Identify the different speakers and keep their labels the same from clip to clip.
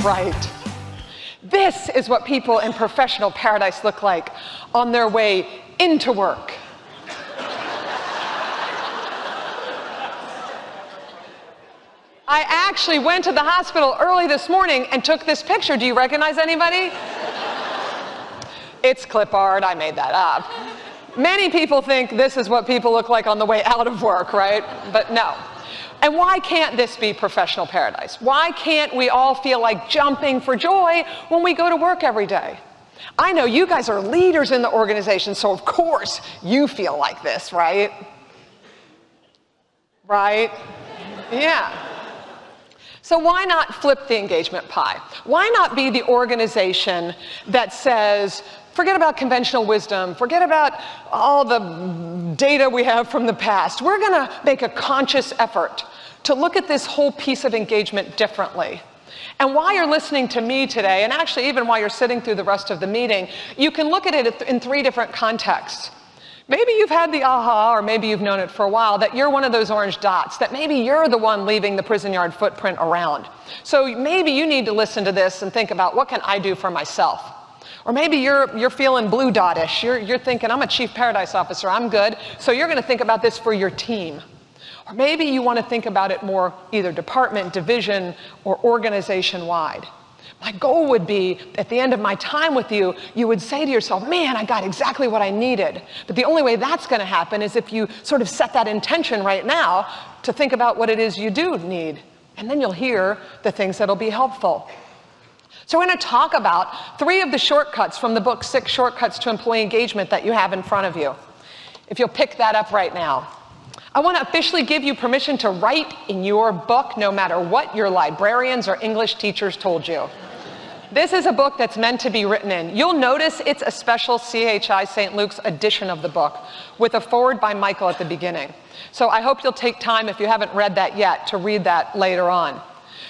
Speaker 1: right. This is what people in professional paradise look like on their way into work. I actually went to the hospital early this morning and took this picture. Do you recognize anybody? It's clip art, I made that up. Many people think this is what people look like on the way out of work, right? But no. And why can't this be professional paradise? Why can't we all feel like jumping for joy when we go to work every day? I know you guys are leaders in the organization, so of course you feel like this, right? Right? Yeah. So why not flip the engagement pie? Why not be the organization that says, forget about conventional wisdom, forget about all the data we have from the past. We're going to make a conscious effort to look at this whole piece of engagement differently. And while you're listening to me today, and actually even while you're sitting through the rest of the meeting, you can look at it in 3 different contexts. Maybe you've had the aha, or maybe you've known it for a while, that you're one of those orange dots, that maybe you're the one leaving the prison yard footprint around. So maybe you need to listen to this and think about, what can I do for myself? Or maybe you're feeling blue dot-ish. You're thinking, I'm a chief paradise officer, I'm good. So you're going to think about this for your team. Or maybe you want to think about it more either department, division, or organization-wide. My goal would be, at the end of my time with you, you would say to yourself, man, I got exactly what I needed. But the only way that's going to happen is if you sort of set that intention right now to think about what it is you do need. And then you'll hear the things that'll be helpful. So we're going to talk about 3 of the shortcuts from the book, 6 Shortcuts to Employee Engagement, that you have in front of you. If you'll pick that up right now. I want to officially give you permission to write in your book, no matter what your librarians or English teachers told you. This is a book that's meant to be written in. You'll notice it's a special CHI St. Luke's edition of the book with a foreword by Michael at the beginning. So I hope you'll take time, if you haven't read that yet, to read that later on.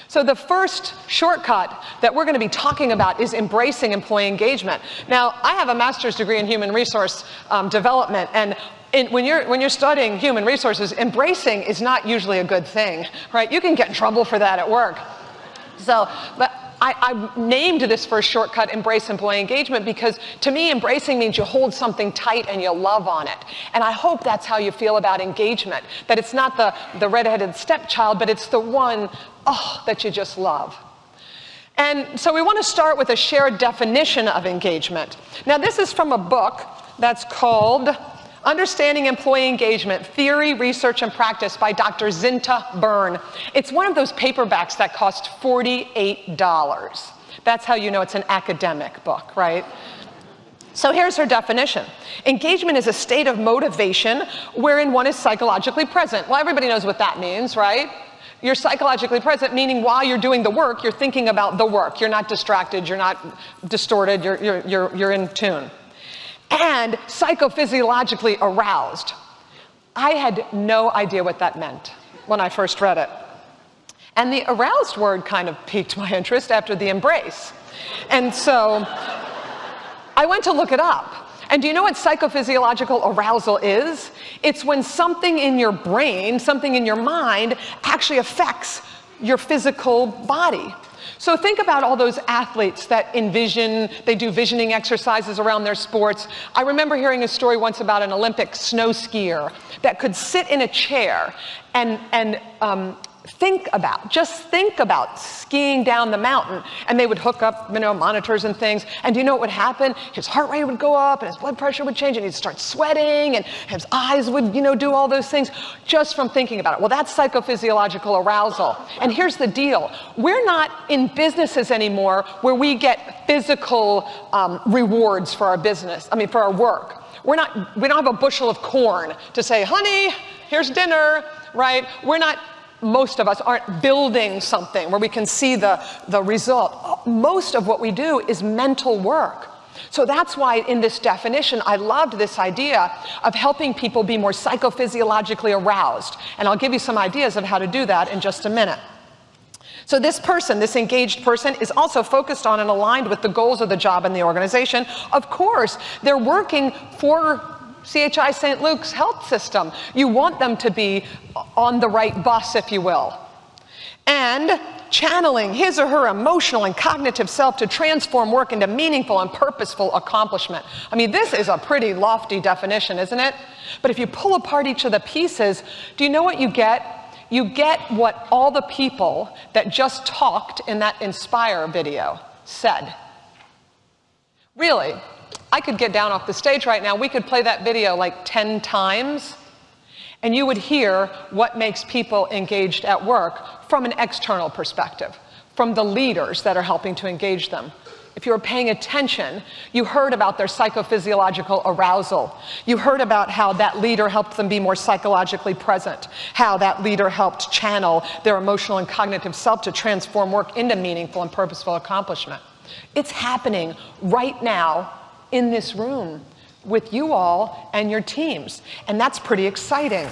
Speaker 1: So the first shortcut that we're going to be talking about is embracing employee engagement. Now, I have a master's degree in human resource development, and when you're studying human resources, embracing is not usually a good thing, right? You can get in trouble for that at work. So, but I named this first shortcut, Embrace Employee Engagement, because to me, embracing means you hold something tight and you love on it. And I hope that's how you feel about engagement, that it's not the red-headed stepchild, but it's the one, that you just love. And so we want to start with a shared definition of engagement. Now, this is from a book that's called Understanding Employee Engagement, Theory, Research, and Practice by Dr. Zinta Byrne. It's one of those paperbacks that cost $48. That's how you know it's an academic book, right? So here's her definition. Engagement is a state of motivation wherein one is psychologically present. Well, everybody knows what that means, right? You're psychologically present, meaning while you're doing the work, you're thinking about the work. You're not distracted, you're not distorted, you're in tune. And psychophysiologically aroused. I had no idea what that meant when I first read it. And the aroused word kind of piqued my interest after the embrace. And so I went to look it up. And do you know what psychophysiological arousal is? It's when something in your brain, something in your mind, actually affects your physical body. So think about all those athletes that they do visioning exercises around their sports. I remember hearing a story once about an Olympic snow skier that could sit in a chair and think about skiing down the mountain, and they would hook up, monitors and things, and do you know what would happen? His heart rate would go up, and his blood pressure would change, and he'd start sweating, and his eyes would, do all those things just from thinking about it. Well, that's psychophysiological arousal. And here's the deal. We're not in businesses anymore where we get physical rewards for for our work. We don't have a bushel of corn to say, honey, here's dinner, right? Most of us aren't building something where we can see the result. Most of what we do is mental work. So that's why in this definition, I loved this idea of helping people be more psychophysiologically aroused. And I'll give you some ideas of how to do that in just a minute. So this engaged person, is also focused on and aligned with the goals of the job and the organization. Of course, they're working for CHI St. Luke's health system. You want them to be on the right bus, if you will. And channeling his or her emotional and cognitive self to transform work into meaningful and purposeful accomplishment. I mean, this is a pretty lofty definition, isn't it? But if you pull apart each of the pieces, do you know what you get? You get what all the people that just talked in that Inspire video said. Really, I could get down off the stage right now, we could play that video like 10 times, and you would hear what makes people engaged at work from an external perspective, from the leaders that are helping to engage them. If you were paying attention, you heard about their psychophysiological arousal. You heard about how that leader helped them be more psychologically present, how that leader helped channel their emotional and cognitive self to transform work into meaningful and purposeful accomplishment. It's happening right now in this room with you all and your teams, and that's pretty exciting.